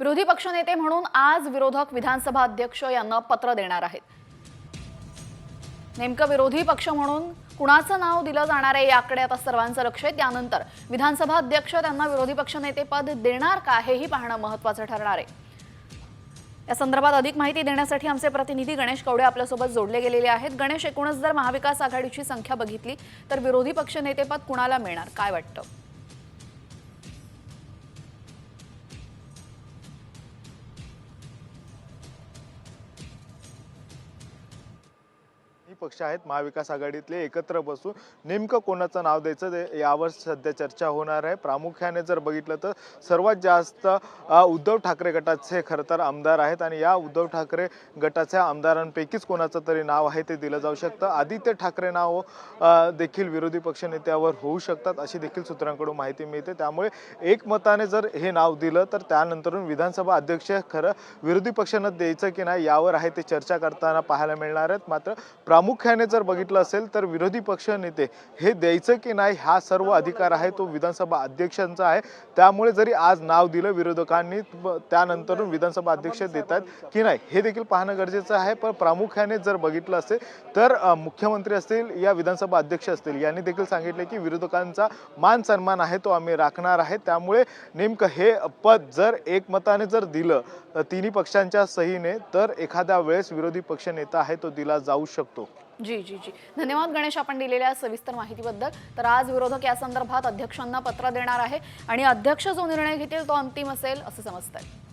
विरोधी पक्षनेते म्हणून आज विरोधक विधानसभा अध्यक्ष यांना पत्र देणार आहेत। नेमकं विरोधी पक्ष म्हणून कुणाचं नाव दिलं जाणार आहे याकडे आता सर्वांचं लक्ष आहे। त्यानंतर विधानसभा अध्यक्ष त्यांना विरोधी पक्षनेते पद देणार का हेही पाहणं महत्त्वाचं ठरणार आहे। या संदर्भात अधिक माहिती देण्यासाठी आमचे प्रतिनिधी गणेश कवडे आपल्यासोबत जोडले गेलेले आहेत। गणेश, एकूणच जर महाविकास आघाडीची संख्या बघितली तर विरोधी पक्षनेतेपद कुणाला मिळणार, काय वाटतं? पक्ष आहेत महाविकास आघाडीतले एकत्र बसून नेमकं कोणाचं नाव द्यायचं यावर सध्या चर्चा होणार आहे। प्रामुख्याने जर बघितलं तर सर्वात जास्त उद्धव ठाकरे गटाचे खरं तर आमदार आहेत आणि या उद्धव ठाकरे गटाच्या आमदारांपैकीच कोणाचं तरी नाव आहे ते दिलं जाऊ शकतं। आदित्य ठाकरे नाव देखील विरोधी पक्षनेत्यावर होऊ शकतात अशी देखील सूत्रांकडून माहिती मिळते। त्यामुळे एकमताने जर हे नाव दिलं तर त्यानंतरून विधानसभा अध्यक्ष खरं विरोधी पक्षांना द्यायचं की नाही यावर आहे ते चर्चा करताना पाहायला मिळणार आहेत। मात्र प्रामुख्याने जर बघितलं असेल तर विरोधी पक्ष नेते हे द्यायचं की नाही हा सर्व अधिकार आहे तो विधानसभा अध्यक्षांचा आहे। त्यामुळे जरी आज नाव दिलं विरोधकांनी त्यानंतर विधानसभा अध्यक्ष देतात की नाही हे देखील पाहणं गरजेचं आहे। पण प्रामुख्याने जर बघितलं असेल तर मुख्यमंत्री असतील या विधानसभा अध्यक्ष असतील यांनी देखील सांगितले की विरोधकांचा मान सन्मान आहे तो आम्ही राखणार आहे। त्यामुळे नेमकं हे पद जर एकमताने जर दिलं तिन्ही पक्षांच्या सहीने तर एखाद्या वेळेस विरोधी पक्ष नेता आहे तो दिला जाऊ शकतो। जी जी जी धन्यवाद गणेश, आपण दिलेल्या सविस्तर माहितीबद्दल। तर आज विरोधक या संदर्भात अध्यक्षांना पत्र देणार आहे आणि अध्यक्ष जो निर्णय घेतील तो अंतिम असेल असं समजतंय।